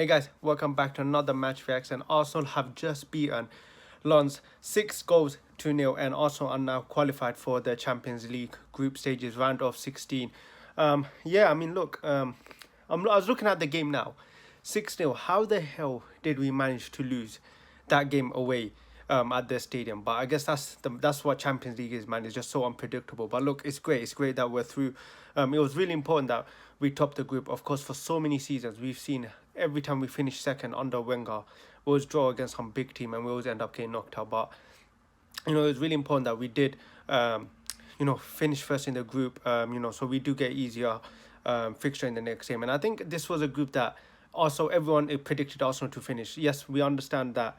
Hey guys, welcome back to another match reaction. And Arsenal have just beaten Lens 6 goals to 0, and Arsenal are now qualified for the Champions League group stages round of 16. Yeah, I mean, look, I was looking at the game now, 6-0. How the hell did we manage to lose that game away? At their stadium, but I guess that's what Champions League is, man. It's just so unpredictable. But look, it's great. It's great that we're through. It was really important that we topped the group. Of course, for so many seasons, we've seen every time we finish second under Wenger, we always draw against some big team and we always end up getting knocked out. But it was really important that we did, finish first in the group. So we do get easier fixture in the next game. And I think this was a group that also everyone predicted Arsenal to finish. Yes, we understand that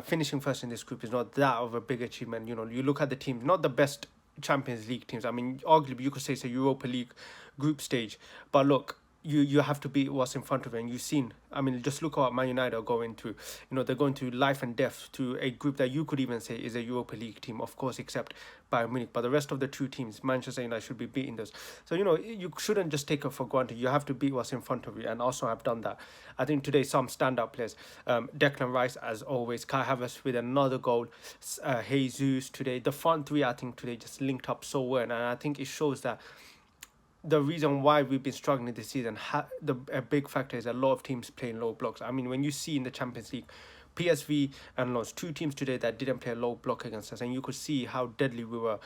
finishing first in this group is not that of a big achievement. You look at the teams, not the best Champions League teams. I mean, arguably you could say it's a Europa League group stage, but look, you have to beat what's in front of you. And you've seen, I mean, just look at what Man United are going through. They're going through life and death to a group that you could even say is a Europa League team, of course, except Bayern Munich. But the rest of the two teams, Manchester United, should be beating those. So you shouldn't just take it for granted. You have to beat what's in front of you, and also have done that. I think today some standout players, Declan Rice as always, Kai Havertz with another goal, Jesus today. The front three, I think, today just linked up so well, and I think it shows that the reason why we've been struggling this season, a big factor is a lot of teams playing low blocks. I mean, when you see in the Champions League, PSV and Lens, two teams today that didn't play a low block against us, and you could see how deadly we were.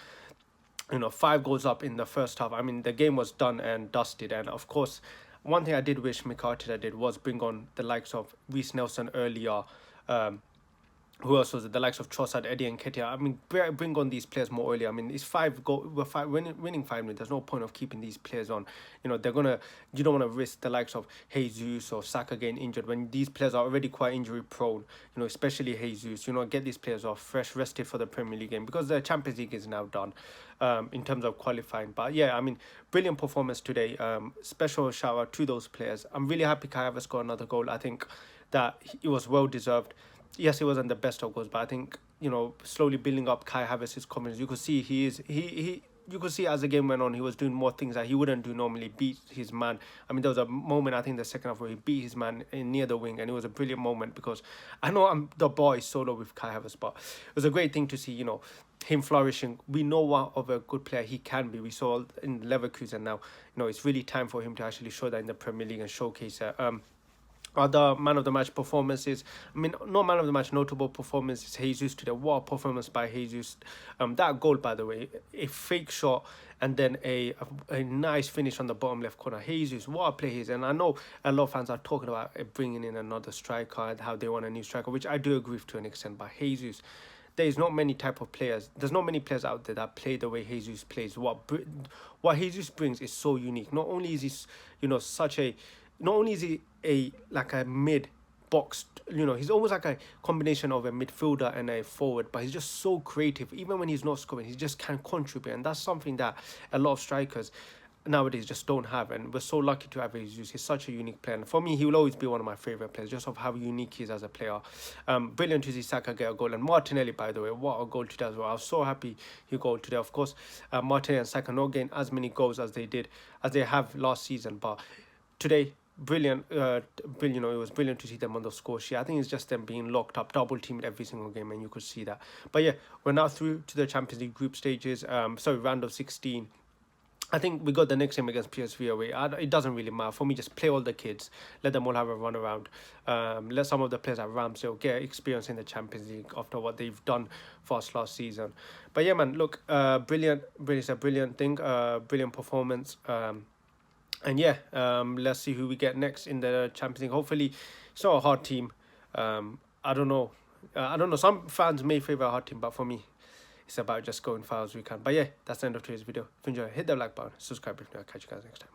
5 goals up in the first half. I mean, the game was done and dusted. And of course, one thing I did wish Mikel Arteta did was bring on the likes of Reece Nelson earlier. Who else was it? The likes of Trossard, Eddie Nketiah. I mean, bring on these players more early. I mean, it's 5 goal. Winning 5-0. There's no point of keeping these players on. You don't want to risk the likes of Jesus or Saka getting injured when these players are already quite injury prone. Especially Jesus. Get these players off fresh, rested for the Premier League game, because the Champions League is now done. In terms of qualifying. But yeah, I mean, brilliant performance today. Special shout out to those players. I'm really happy Kai Havertz got another goal. I think that it was well deserved. Yes, it wasn't the best of goals, but I think slowly building up Kai Havertz's confidence. You could see you could see as the game went on, he was doing more things that he wouldn't do normally. Beat his man. I mean, there was a moment, I think, the second half where he beat his man near the wing, and it was a brilliant moment, because I know the ball is solo with Kai Havertz, but it was a great thing to see. Him flourishing. We know what of a good player he can be. We saw in Leverkusen now. It's really time for him to actually show that in the Premier League and showcase it. Other man of the match performances, I mean, no man of the match notable performance is Jesus today. What a performance by Jesus. That goal, by the way, a fake shot and then a nice finish on the bottom left corner. Jesus, what a play he is. And I know a lot of fans are talking about bringing in another striker and how they want a new striker, which I do agree with to an extent. But Jesus, there's not many type of players. There's not many players out there that play the way Jesus plays. What Jesus brings is so unique. Not only is he, not only is he like a mid box, he's almost like a combination of a midfielder and a forward, but he's just so creative. Even when he's not scoring, he just can contribute, and that's something that a lot of strikers nowadays just don't have. And we're so lucky to have Jesus. He's such a unique player, and for me, he will always be one of my favorite players, just of how unique he is as a player. Brilliant to see Saka get a goal, and Martinelli, by the way, what a goal today as well. I was so happy he got today. Of course, Martinelli and Saka not getting as many goals as they have last season, but today, brilliant. It was brilliant to see them on the score sheet. I think it's just them being locked up, double teamed every single game, and you could see that. But yeah, we're now through to the Champions League group stages. Round of 16. I think we got the next game against PSV away. It doesn't really matter. For me, just play all the kids. Let them all have a run around. Let some of the players at Ramsdale get experience in the Champions League after what they've done for us last season. But yeah, man, look, brilliant. It's a brilliant thing. Brilliant performance. And yeah, let's see who we get next in the Champions League. Hopefully, it's not a hard team. I don't know. Some fans may favour a hard team, but for me, it's about just going far as we can. But yeah, that's the end of today's video. If you enjoy, hit the like button, subscribe if you want. Catch you guys next time.